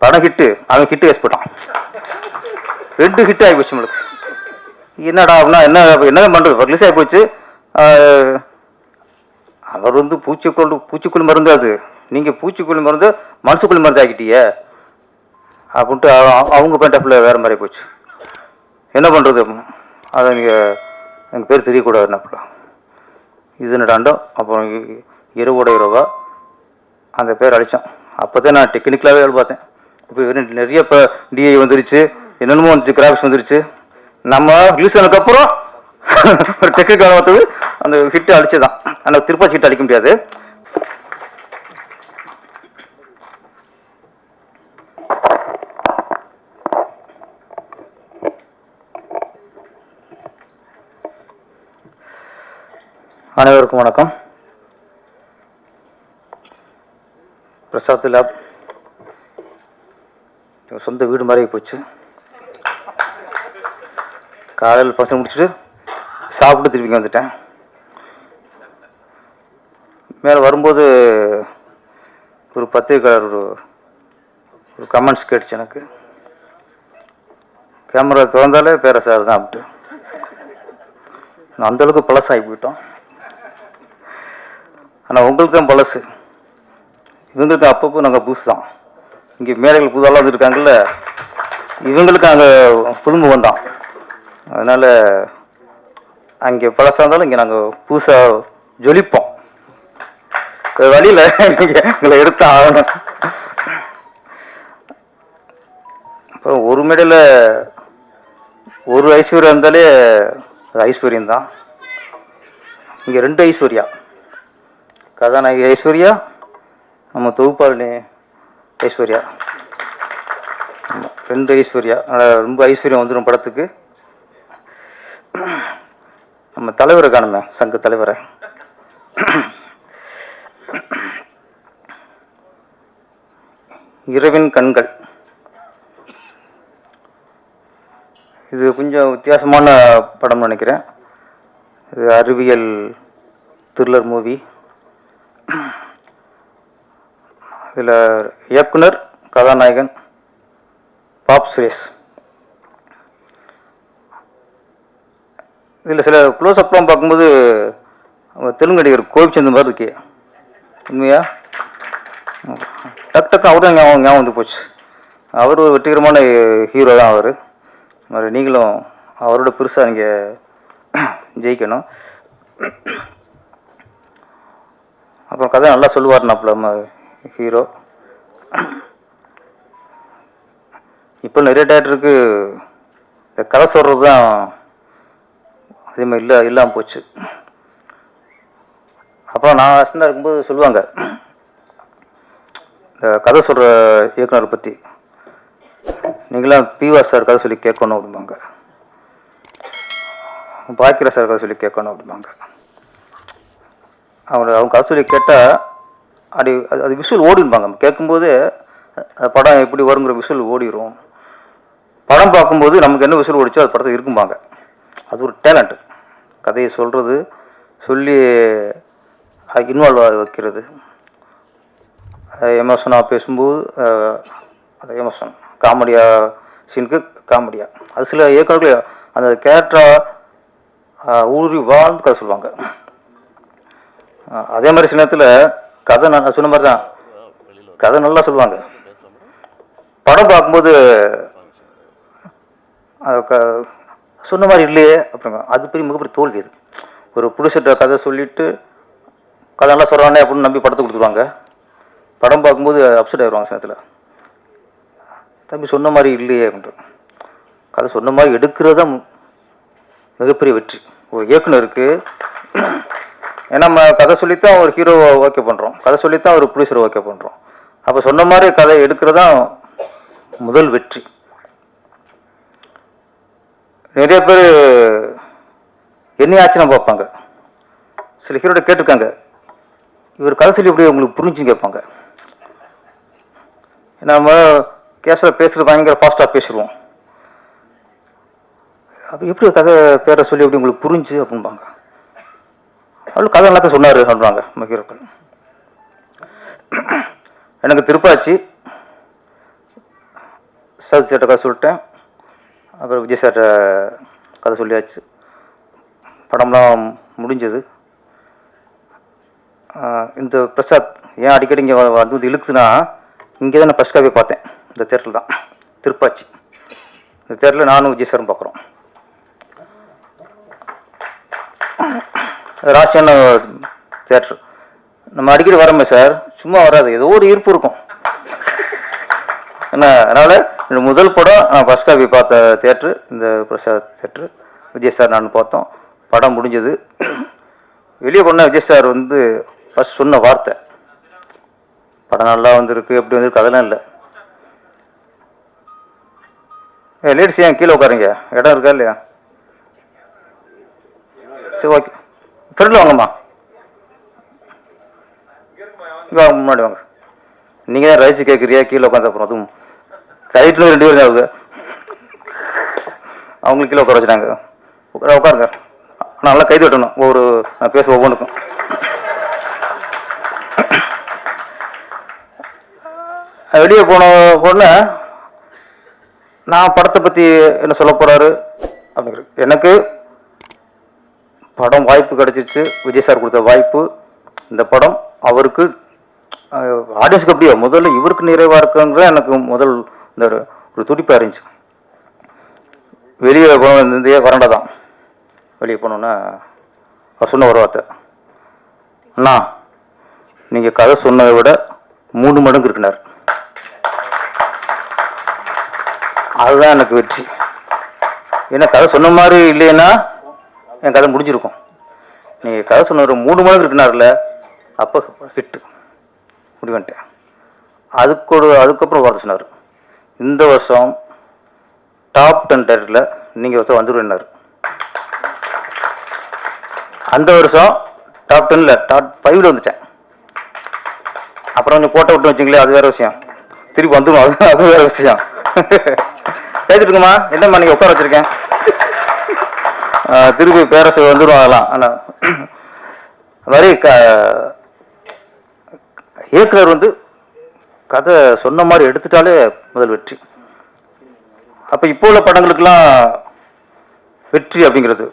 படம் ஹிட்டு, அவன் hit waste போட்டான். 2 ஹிட் ஆகி போச்சு நம்மளுக்கு. என்னடா அப்படின்னா என்ன பண்ணுறது, ரிலீஸ் ஆகி போச்சு. அவர் வந்து பூச்சிக்கொல்லி மருந்து, அது நீங்கள் பூச்சிக்கொல்லி மருந்து மனசுக்குள்ளி மருந்து ஆக்கிட்டீங்க அப்படின்ட்டு அவங்க பேண்டப்பில் வேறு மாதிரி போச்சு. என்ன பண்ணுறது, அதை எங்கள் பேர் தெரியக்கூடாது என்னப்பில் இது நடாண்டோம். அப்புறம் இரவோட இரவா அந்த பேர் அழித்தோம். அப்போ தான் நான் டெக்னிக்கலாகவே வேலை பார்த்தேன். இப்போ நிறைய இப்போ டிஐ வந்துருச்சு, என்னென்னமோ வந்துச்சு, கிராஃபிக்ஸ் வந்துருச்சு. நம்ம ரிலீஸ் ஆனதுக்கப்புறம் ஒரு டெக்னிக்கல் பார்த்தது அந்த ஹிட்டு அழிச்சு தான். ஆனால் திருப்பாச்சி ஹிட் அழிக்க முடியாது. அனைவருக்கும் வணக்கம். பிரசாத் லேப் சொந்த வீடு மாதிரி போச்சு. காலையில் பசங்க முடிச்சுட்டு சாப்பிட்டு திருப்பி வந்துட்டேன். மேலே வரும்போது ஒரு பத்திரிக்கையாளர் ஒரு கமெண்ட்ஸ் கேட்டுச்சு எனக்கு. கேமரா திறந்தாலே பேர சார் தான் அப்படின்ட்டு. நான் அந்தளவுக்கு பழசாகி போயிட்டோம். ஆனால் உங்களுக்கு தான் பழசு, இவங்களுக்கு அப்பப்போ நாங்கள் புதுசு தான். இங்கே மேடைகள் புதுசாலாம் வந்துருக்காங்கல்ல, இவங்களுக்கு அங்கே புதுமுகம் தான். அதனால் அங்கே பழசாக இருந்தாலும் இங்கே நாங்கள் புதுசாக ஜொலிப்போம். வழியில் எங்களை எடுத்து ஆகணும். அப்புறம் ஒரு மேடையில் ஒரு ஐஸ்வர்யா இருந்தாலே அது ஐஸ்வர்யம் தான். இங்கே 2 ஐஸ்வர்யா, கதாநாயகி ஐஸ்வர்யா, நம்ம தொகுப்பாளினி ஐஸ்வர்யா, 2 ஐஸ்வர்யா. ரொம்ப ஐஸ்வர்யம் வந்துடும் படத்துக்கு. நம்ம தலைவரை காணுமே, சங்க தலைவரை. இரவின் கண்கள், இது கொஞ்சம் வித்தியாசமான படம்னு நினைக்கிறேன். இது அறிவியல் த்ரில்லர் மூவி. இதில் இயக்குனர், கதாநாயகன் பாப் சுரேஷ். இதில் சில க்ளோஸ்அப்லாம் பார்க்கும்போது தெலுங்கு நடிகர் கோபிச்சந்த் மாதிரி இருக்கே. உண்மையா டக்கு அவரும் ஞாபகம் வந்து போச்சு. அவர் ஒரு வெற்றிகரமான ஹீரோ தான் அவர். மாதிரி நீங்களும் அவரோட பெருசாக நீங்கள் ஜெயிக்கணும். அப்புறம் கதை நல்லா சொல்லுவார் நம்ம ஹீரோ. இப்போ நிறைய டேரக்டருக்கு இந்த கதை சொல்கிறது தான் அதே மாதிரி இல்லாமல் போச்சு. அப்புறம் நான் அசிஸ்டண்டாக இருக்கும்போது சொல்லுவாங்க, இந்த கதை சொல்கிற இயக்குனரை பற்றி நீங்களாம் பிவாஸ் சார் கதை சொல்லி கேட்கணும் அப்படிம்பாங்க, பாக்கிர சார் கதை சொல்லி கேட்கணும் அப்படிம்பாங்க. அவங்க கதை சொல்லி கேட்டால் அது விஷுவல் ஓடிடுவாங்க. கேட்கும்போது படம் எப்படி வருங்கிற விஷுவல் ஓடிடும். படம் பார்க்கும்போது நமக்கு என்ன விஷுவல் ஓடிச்சோ அது படத்துக்கு இருக்கும்பாங்க. அது ஒரு டேலண்ட்டு. கதையை சொல்கிறது, சொல்லி இன்வால்வ் ஆக வைக்கிறது. எமோஷனாக பேசும்போது அது எமோஷன், காமெடியாக சீனுக்கு காமெடியாக. அது சில இயக்குநர்கள் அந்த கேரக்டராக ஊறி வாழ்ந்து கதை சொல்லுவாங்க. அதே மாதிரி சில நேரத்தில் கதை நான் சொன்ன மாதிரி தான் கதை நல்லா சொல்லுவாங்க. படம் பார்க்கும்போது சொன்ன மாதிரி இல்லையே அப்படிங்க, அது பெரிய மிகப்பெரிய தோல்வி. அது ஒரு புதுசட்ட கதை சொல்லிவிட்டு கதை நல்லா சொல்கிறானே அப்படின்னு நம்பி படத்தை கொடுத்துருவாங்க. படம் பார்க்கும்போது அப்செட் ஆகிடுவாங்க சில. தம்பி சொன்ன மாதிரி இல்லையே அப்படின்ட்டு. கதை சொன்ன மாதிரி எடுக்கிறது தான் மிகப்பெரிய வெற்றி ஒரு இயக்குனருக்கு. ஏன்னா நம்ம கதை சொல்லித்தான் ஒரு ஹீரோவை ஓகே பண்ணுறோம், கதை சொல்லித்தான் ஒரு ப்ரொடியூசரை ஓகே பண்ணுறோம். அப்போ சொன்ன மாதிரி கதை எடுக்கிறது தான் முதல் வெற்றி. நிறைய பேர் என்ன ஆச்சுன்னா பார்ப்பாங்க. சில ஹீரோட கேட்டிருக்காங்க, இவர் கதை சொல்லி எப்படி உங்களுக்கு புரிஞ்சுன்னு கேட்பாங்க. நம்ம கேஸில் பேசுகிறது பயங்கர ஃபாஸ்ட்டாக பேசிடுவோம். அப்போ எப்படி கதை பேரை சொல்லி எப்படி உங்களுக்கு புரிஞ்சு அப்படின்பாங்க. அவ்வளோ கதை எல்லாத்தையும் சொன்னார் சொல்கிறாங்க நம்ம ஹீரோக்கள். எனக்கு திருப்பாச்சி சரத் சார்ட்ட கதை சொல்லிட்டேன். அப்புறம் விஜய் சார்ட்ட கதை சொல்லியாச்சு. படம்லாம் முடிஞ்சது. இந்த பிரசாத் ஏன் அடிக்கடி இங்கே வந்து இழுக்குதுன்னா, இங்கே தான் நான் ஃபஸ்ட் காப்பி பார்த்தேன். இந்த தேட்டரில் தான், திருப்பாச்சி. இந்த தேட்டரில் நானும் விஜய் சாரும் பார்க்குறோம். ராசியான தேட்டர். நம்ம அடிக்கடி வரோமே சார், சும்மா வராது, ஏதோ ஒரு ஈர்ப்பு இருக்கும் என்ன. அதனால் முதல் படம் நான் ஃபஸ்ட் காப்பி பார்த்த தேட்ரு இந்த பிரசாத் தேட்ரு. விஜய் சார் நான் பார்த்தோம். படம் முடிஞ்சது. வெளியே போனால் விஜய் சார் வந்து ஃபஸ்ட் சொன்ன வார்த்தை, படம் நல்லா வந்திருக்கு, எப்படி வந்திருக்கு அதெல்லாம் இல்லை. லேடிஸ் ஏன் கீழே உட்காருங்க, இடம் இருக்கா இல்லையா? சரி ஓகே, ஃப்ரெண்டில் வாங்கம்மா, வாங்க முன்னாடி வாங்க. நீங்கள் தான் ரசிச்சு கேட்குறியா, கீழே உட்காந்து அப்புறம் அதுவும் கைட்டில் 2 பேரும் ஆகுது. அவங்களுக்கு கீழே உட்கார வச்சுட்டாங்க. உட்காருங்க, நல்லா கைது வெட்டணும் ஒவ்வொரு நான் பேச ஒவ்வொன்றுக்கும். வெளியே போன உடனே நான் படத்தை பற்றி என்ன சொல்ல போகிறாரு அப்படிங்கிறது, எனக்கு படம் வாய்ப்பு கிடச்சிச்சு. விஜய் சார் கொடுத்த வாய்ப்பு. இந்த படம் அவருக்கு ஆடியன்ஸுக்கு அப்படியே முதல்ல இவருக்கு நிறைவாக இருக்குங்கிற எனக்கு முதல் இந்த ஒரு துடிப்பாக இருந்துச்சு. வெளியே போனதே வறண்டை தான். வெளியே போனோன்னா அவர் சொன்ன ஒரு வார்த்தை, அண்ணா நீங்கள் கதை சொன்னதை விட 3 மடங்கு இருக்குனார். அதுதான் எனக்கு வெற்றி. ஏன்னா கதை சொன்ன மாதிரி இல்லைன்னா என் கதை முடிஞ்சிருக்கும். நீங்கள் கதை சொன்ன ஒரு 3 மடங்கு இருக்குனார்ல, அப்போ ஹிட்டு முடிவன்ட்டேன். அதுக்கப்புறம் வார்த்தை சொன்னார், இந்த வருஷம் டாப் 10 டைட்டில் நீங்கள் வருஷம் வந்துடுவேன்னார். அந்த வருஷம் டாப் 10 இல்லை, டாப் 5 வந்துட்டேன். அப்புறம் கொஞ்சம் கோட்டை விட்டு வச்சிங்களே, அது வேறு விஷயம். திருப்பி வந்துடும், அது வேறு விஷயம். பேசிட்டுருக்குமா, என்னம்மா நீங்கள் உட்கார வச்சுருக்கேன், திருப்பி பேரரசு வந்துடும். அதெல்லாம் ஆனால் மாதிரி இயக்குனர் வந்து கதை சொன்ன மாதிரி எடுத்துட்டாலே முதல் வெற்றி. அப்போ இப்போ உள்ள படங்களுக்கெல்லாம் வெற்றி அப்படிங்கிறது,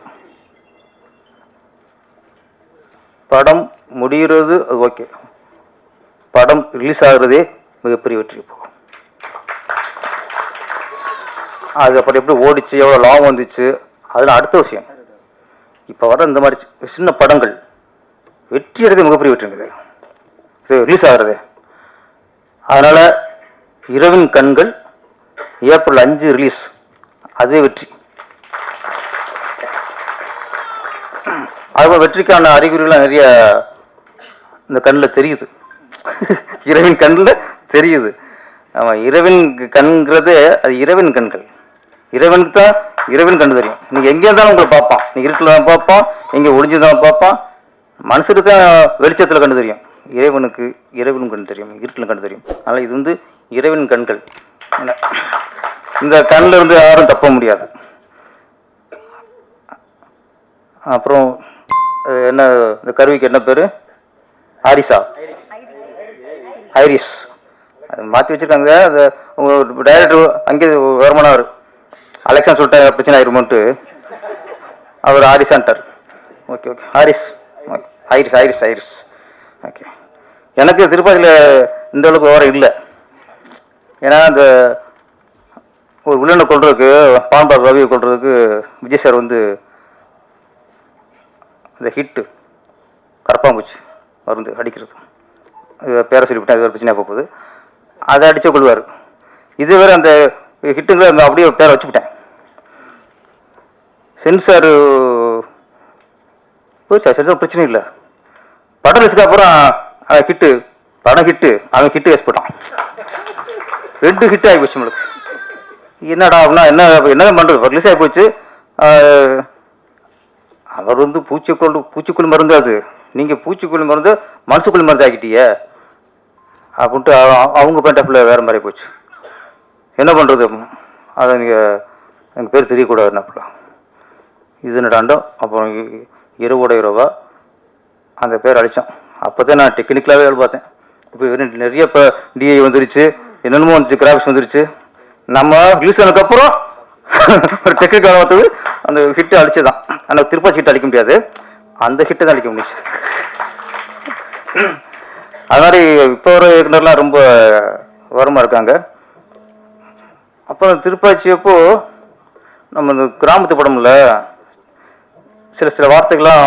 படம் முடிகிறது அது ஓகே, படம் ரிலீஸ் ஆகுறதே மிகப்பெரிய வெற்றி. இப்போ அது அப்படி எப்படி ஓடிச்சு, எவ்வளோ லாபம் வந்துச்சு, அதெல்லாம் அடுத்த விஷயம். இப்போ வர இந்த மாதிரி சின்ன படங்கள் வெற்றி எடுத்து மிகப்பெரிய வெற்றிங்குது இது ரிலீஸ் ஆகிறது. அதனால் இரவின் கண்கள் ஏப்ரல் 5 ரிலீஸ், அதே வெற்றி. அதுபோல் வெற்றிக்கான அறிகுறிகள்லாம் நிறைய இந்த கண்ணில் தெரியுது. இரவின் கண்ணில் தெரியுது. ஆமாம், இரவின் கண்கிறது அது இரவின் கண்கள். இறைவனுக்கு தான் இரவின் கண்டு தெரியும். நீங்கள் எங்கே இருந்தாலும் உங்களை பார்ப்பான். நீங்கள் இருட்டில் தான் பார்ப்பான், எங்கே ஒளிஞ்சுதான் பார்ப்பான். மனுஷருக்கு தான் வெளிச்சத்தில் கண்டு தெரியும். இறைவனுக்கு இரவின் கண்டு தெரியும், இருட்டில் கண்டு தெரியும். அதனால் இது வந்து இரவின் கண்கள். இந்த கண்ணில் இருந்து யாரும் தப்ப முடியாது. அப்புறம் என்ன இந்த கருவிக்கு என்ன பேர்? ஹாரிஸா, ஐரிஸ். அது மாற்றி வச்சுருக்காங்க. அது உங்கள் டைரக்டர் அங்கே வருமானார் அலெக்சான்னு சொல்லிட்டு பிரச்சனை ஆயிருமோன்ட்டு அவர் ஹாரிஸான்ட்டார். Okay okay, Harris, Iris Iris Iris. Okay, எனக்கு திருப்பதியில் இந்த அளவுக்கு விவரம் இல்லை. ஏன்னா இந்த ஒரு வில்லனை கொள்றதுக்கு, பாம்பார் ரவியை கொள்றதுக்கு விஜய் சார் வந்து இந்த ஹிட்டு கரப்பாம்பூச்சி மருந்து அடிக்கிறது, பேரை சொல்லிவிட்டேன், அது ஒரு பிரச்சனையாக போகுது. அதை அடிச்ச கொள்வார். இது வேறு அந்த ஹிட்டுங்கிற அப்படியே பேரை வச்சுக்கிட்டேன். சென்சார் போச்சா, சென்சார் பிரச்சனை இல்லை. படம் ரிலீஸுக்கு அப்புறம் அவன் ஹிட்டு, படம் ஹிட்டு, அவன் ஹிட்டு வேஸ்ட் போட்டான். 2 ஹிட் ஆகி போச்சு நம்மளுக்கு. என்னடா அப்படின்னா என்ன பண்ணுறது, ரிலீஸ் ஆகி போச்சு. அவர் வந்து பூச்சிக்கொல்லி மருந்து, அது நீங்கள் பூச்சிக்கொல்லி மருந்து மனசுக்குள்ளி மருந்து ஆக்கிட்டீங்க அப்படின்ட்டு அவங்க பேண்டப்பில் வேறு மாதிரி போச்சு. என்ன பண்ணுறது, அதை நீங்கள் எங்கள் பேர் தெரியக்கூடாது என்னப்பில் இது நடாண்டோம். அப்புறம் இரவோட இரவா அந்த பேர் அடித்தோம். அப்போ தான் நான் டெக்னிக்கலாகவே வேலை பார்த்தேன். இப்போ நிறைய இப்போ டிஐ வந்துருச்சு, என்னென்னமோ வந்துச்சு, கிராஃபிக்ஸ் வந்துருச்சு. நம்ம ரிலீஸ் ஆனதுக்கப்புறம் ஒரு டெக்னிக்கல் பார்த்தது அந்த ஹிட்டு அடிச்சு தான். ஆனால் திருப்பாச்சி ஹிட் அடிக்க முடியாது, அந்த ஹிட்டு தான் அடிக்க முடிச்சு. அது மாதிரி இப்போ ஒரு இயக்குனர்லாம் ரொம்ப ஓரமாக இருக்காங்க. அப்புறம் திருப்பாச்சி அப்போ நம்ம இந்த கிராமத்து படம்ல சில வார்த்தைகள்லாம்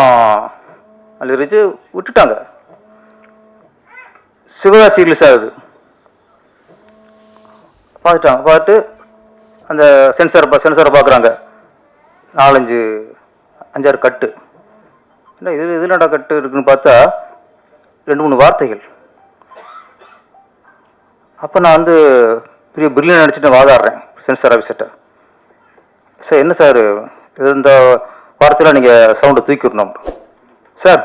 அதில் இருந்துச்சு, விட்டுட்டாங்க. சிவகாசி ரிலீஸ் ஆகுது, பார்த்துட்டாங்க. பார்த்து அந்த சென்சாரை பார்க்குறாங்க, 4-5 கட்டு. இல்லை இது என்னடா கட்டு இருக்குன்னு பார்த்தா 2-3 வார்த்தைகள். அப்போ நான் வந்து பெரிய பிரில்லியன் நினச்சிட்டு வாதாடுறேன் சென்சார் ஆஃபீஸர்கிட்ட. சார் என்ன சார் இது, இந்த வார்த்தையில் நீங்கள் சவுண்டை தூக்கிடணும். சார்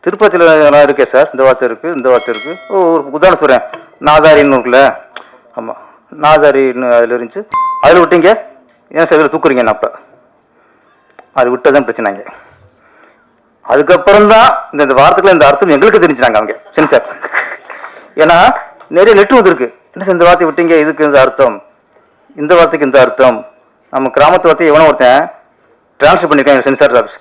திருப்பதியில் நான் இருக்கேன் சார், இந்த வார்த்தை இருக்குது, இந்த வார்த்தை இருக்குது. ஒரு உதாரணம் சொல்கிறேன், நாதாரின்னு இருக்குல்ல, ஆமாம் நாதாரின்னு அதில் இருந்துச்சு, அதில் விட்டீங்க, ஏன் சார் இதில் தூக்குறீங்க? நான் அப்போ அது விட்டதான் பிரச்சனைங்க. அதுக்கப்புறம் தான் இந்த வார்த்தைக்குள்ள இந்த அர்த்தம் எங்களுக்கு தெரிஞ்சுனாங்க அவங்க சென்சார். ஏன்னா நிறைய லெட்ரு வந்துருக்கு, என்ன சார் இந்த வார்த்தை விட்டீங்க, இதுக்கு இந்த அர்த்தம், இந்த வார்த்தைக்கு இந்த அர்த்தம். நம்ம கிராமத்து வார்த்தையை எவனோ ஒருத்தன் டிரான்ஸ்ஃபர் பண்ணியிருக்காங்க சென்சார் ஆஃபீஸ்.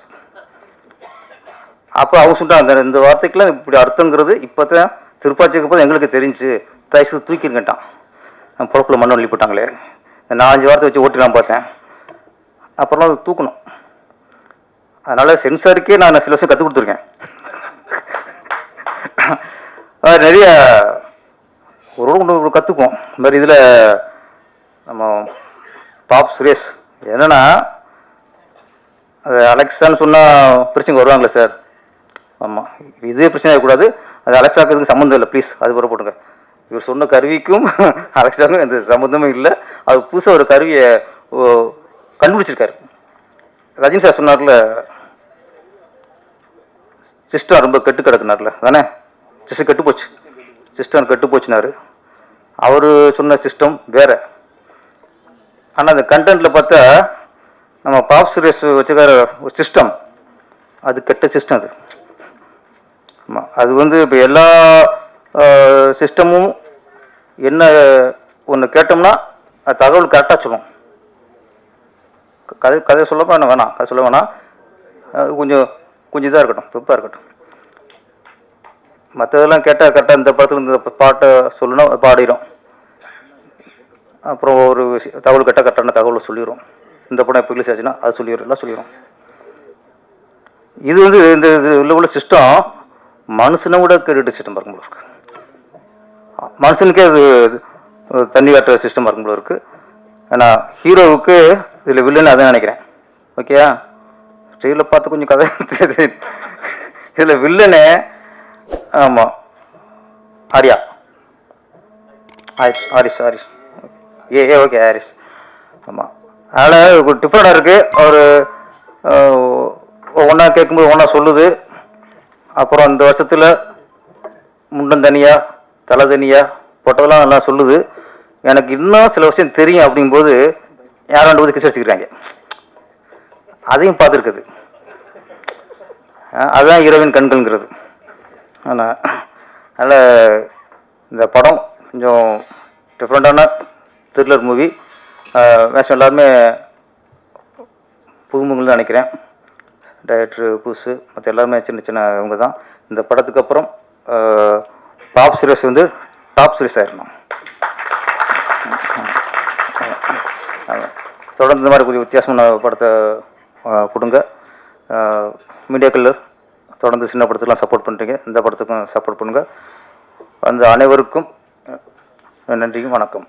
அப்போ அவங்க சொல்லிட்டாங்க, இந்த வார்த்தைக்கெல்லாம் இப்படி அர்த்தங்கிறது இப்போ தான் திருப்பாச்சிக்கு போது எங்களுக்கு தெரிஞ்சு, தயவுசெய்து தூக்கிருங்கட்டான். பொழப்பில் மண்ணு அள்ளி போட்டாங்களே, 4-5 வார்த்தை வச்சு ஓட்டிலாம் பார்த்தேன். அப்புறம் அது தூக்கணும். அதனால் சென்சாருக்கே நான் சில வருஷம் கற்றுக் கொடுத்துருக்கேன். நிறைய ஒரு கற்றுக்குவோம். இந்த மாதிரி இதில் நம்ம பாப் சுரேஷ் என்னென்னா, அது அலெக்சான்னு சொன்னால் பிரச்சனை வருவாங்களே சார். ஆமாம், இதே பிரச்சனை இருக்கக்கூடாது, அது அலெக்சாக்கிறதுக்கு சம்மந்தம் இல்லை ப்ளீஸ், அது பிற போட்டுங்க. இவர் சொன்ன கருவிக்கும் அலெக்சாவுக்கும் எந்த சம்மந்தமும் இல்லை. அது புதுசாக ஒரு கருவியை கண்டுபிடிச்சிருக்காரு. ரஜினி சார் சொன்னார்ல, சிஸ்டம் ரொம்ப கெட்டு கிடக்குனார்ல தானே, சிஸ்டம் கெட்டு போச்சு, சிஸ்டம் கெட்டு போச்சுனாரு. அவர் சொன்ன சிஸ்டம் வேறு. ஆனால் அந்த கண்டென்ட்டில் பார்த்தா நம்ம பாப் சுரேஷ் வச்சுக்கிற ஒரு சிஸ்டம், அது கெட்ட சிஸ்டம். அது ஆமாம், அது வந்து இப்போ எல்லா சிஸ்டமும் என்ன ஒன்று கேட்டோம்னா அது தகவல் கரெக்டாக சொல்லும். கதை சொல்லப்போ என்ன வேணாம், கதை சொல்ல வேணாம், கொஞ்சம் இதாக இருக்கட்டும், பெப்பாக இருக்கட்டும். மற்றதெல்லாம் கேட்டால் கரெக்டாக இந்த படத்தில் இந்த பாட்டை சொல்லணும், பாடிடும். அப்புறம் ஒரு தகவல் கேட்டால் கரெக்டான தகவலை சொல்லிடும். இந்த படம் இப்போ ரிலீஸ் ஆச்சுன்னா அது சொல்லிடும், எல்லாம் சொல்லிடும். இது வந்து இந்த உள்ள சிஸ்டம் மனுஷனை விட கேட்டுட்டு சிஸ்டம் இருக்கும் போல இருக்கு. மனுஷனுக்கே அது தண்ணி காட்டுற சிஸ்டம் இருக்கும் போல இருக்கு. ஆனால் ஹீரோவுக்கு இதில் வில்லன்னு அதான் நினைக்கிறேன். ஓகேயா, ஸ்டைலில் பார்த்து கொஞ்சம் கதை இதில் வில்லனே. ஆமாம், ஆரியா, ஆரிஸ் ஓகே ஆரிஸ். ஆமாம், அதனால் ஒரு டிஃப்ரெண்டாக இருக்குது. அவர் ஒன்றா கேட்கும்போது ஒன்றா சொல்லுது. அப்புறம் இந்த வருஷத்தில் முண்டம் தனியாக தலை தனியாக போட்டதெல்லாம் நல்லா சொல்லுது. எனக்கு இன்னும் சில விஷயம் தெரியும் அப்படிங்கும்போது யாரும் 2 கிஸ் வச்சுக்கிறாங்க, அதையும் பார்த்துருக்குது. அதுதான் இரவின் கண்கள்ங்கிறது. ஆனால் அதனால் இந்த படம் கொஞ்சம் டிஃப்ரெண்ட்டான த்ரில்லர் மூவி. மேக்ஸிமம் எல்லாருமே புதுமுகங்கள் தான் நினைக்கிறேன். டைரக்டரு புதுசு, மற்ற எல்லாருமே சின்ன இவங்க தான். இந்த படத்துக்கு அப்புறம் பாப் சுரேஷ் வந்து டாப் சுரேஷ் ஆயிடணும். தொடர்ந்து இந்த மாதிரி கொஞ்சம் வித்தியாசமான படத்தை கொடுங்க. மீடியாக்கள் தொடர்ந்து சின்ன படத்துக்கெலாம் சப்போர்ட் பண்ணுறீங்க, இந்த படத்துக்கும் சப்போர்ட் பண்ணுங்கள். அந்த அனைவருக்கும் நன்றியும் வணக்கம்.